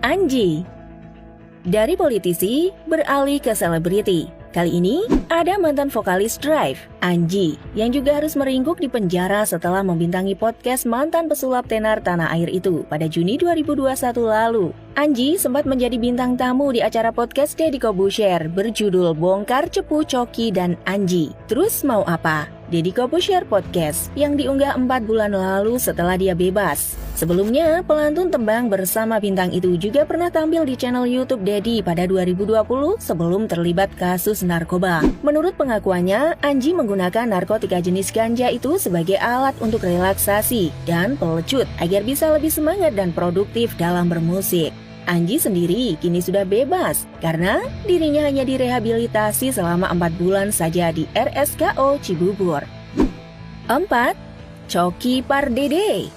Anji. Dari politisi beralih ke selebriti. Kali ini ada mantan vokalis Drive, Anji, yang juga harus meringkuk di penjara setelah membintangi podcast mantan pesulap tenar tanah air itu pada Juni 2021 lalu. Anji sempat menjadi bintang tamu di acara podcast Deddy Corbuzier berjudul Bongkar Cepu Coki dan Anji. Terus mau apa? Deddy Corbuzier Podcast yang diunggah 4 bulan lalu setelah dia bebas. Sebelumnya, pelantun tembang bersama bintang itu juga pernah tampil di channel YouTube Deddy pada 2020 sebelum terlibat kasus narkoba. Menurut pengakuannya, Anji menggunakan narkotika jenis ganja itu sebagai alat untuk relaksasi dan pelecut agar bisa lebih semangat dan produktif dalam bermusik. Anji sendiri kini sudah bebas karena dirinya hanya direhabilitasi selama 4 bulan saja di RSKO Cibubur. 4. Coki Pardede.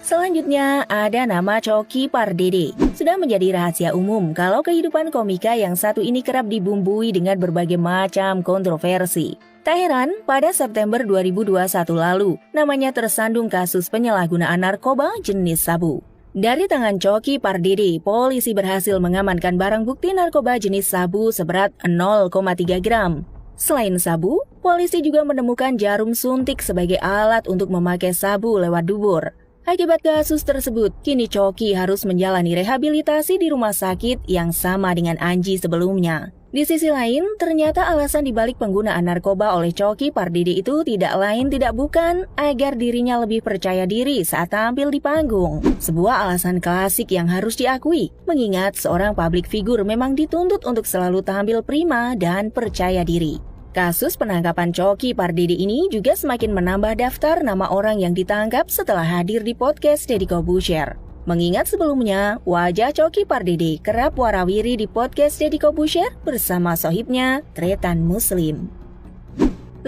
Selanjutnya ada nama Coki Pardede. Sudah menjadi rahasia umum kalau kehidupan komika yang satu ini kerap dibumbui dengan berbagai macam kontroversi. Tak heran, pada September 2021 lalu, namanya tersandung kasus penyalahgunaan narkoba jenis sabu. Dari tangan Coki Pardede, polisi berhasil mengamankan barang bukti narkoba jenis sabu seberat 0,3 gram. Selain sabu, polisi juga menemukan jarum suntik sebagai alat untuk memakai sabu lewat dubur. Akibat kasus tersebut, kini Coki harus menjalani rehabilitasi di rumah sakit yang sama dengan Anji sebelumnya. Di sisi lain, ternyata alasan dibalik penggunaan narkoba oleh Coki Pardede itu tidak lain tidak bukan agar dirinya lebih percaya diri saat tampil di panggung. Sebuah alasan klasik yang harus diakui, mengingat seorang publik figur memang dituntut untuk selalu tampil prima dan percaya diri. Kasus penangkapan Coki Pardede ini juga semakin menambah daftar nama orang yang ditangkap setelah hadir di podcast Deddy Corbuzier. Mengingat sebelumnya, wajah Coki Pardede kerap warawiri di podcast Deddy Corbuzier bersama sohibnya, Tretan Muslim. 5.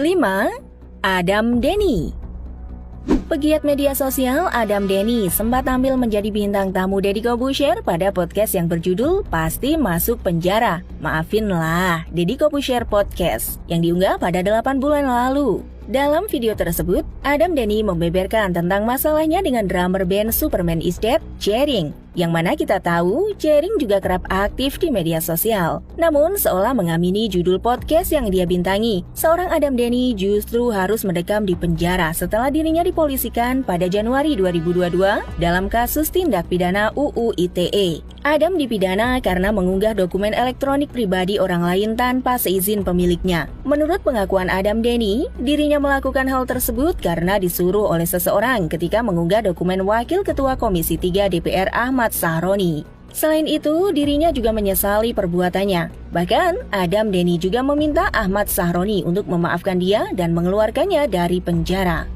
Adam Denny. Pegiat media sosial Adam Denny sempat tampil menjadi bintang tamu Deddy Corbuzier pada podcast yang berjudul Pasti Masuk Penjara. Maafinlah, Deddy Corbuzier Podcast yang diunggah pada 8 bulan lalu. Dalam video tersebut, Adam Denny membeberkan tentang masalahnya dengan drummer band Superman is Dead, Jering, yang mana kita tahu Jering juga kerap aktif di media sosial. Namun, seolah mengamini judul podcast yang dia bintangi, seorang Adam Denny justru harus mendekam di penjara setelah dirinya dipolisikan pada Januari 2022 dalam kasus tindak pidana UU ITE. Adam dipidana karena mengunggah dokumen elektronik pribadi orang lain tanpa seizin pemiliknya. Menurut pengakuan Adam Denny, dirinya melakukan hal tersebut karena disuruh oleh seseorang ketika mengunggah dokumen Wakil Ketua Komisi 3 DPR Ahmad Sahroni. Selain itu, dirinya juga menyesali perbuatannya. Bahkan, Adam Denny juga meminta Ahmad Sahroni untuk memaafkan dia dan mengeluarkannya dari penjara.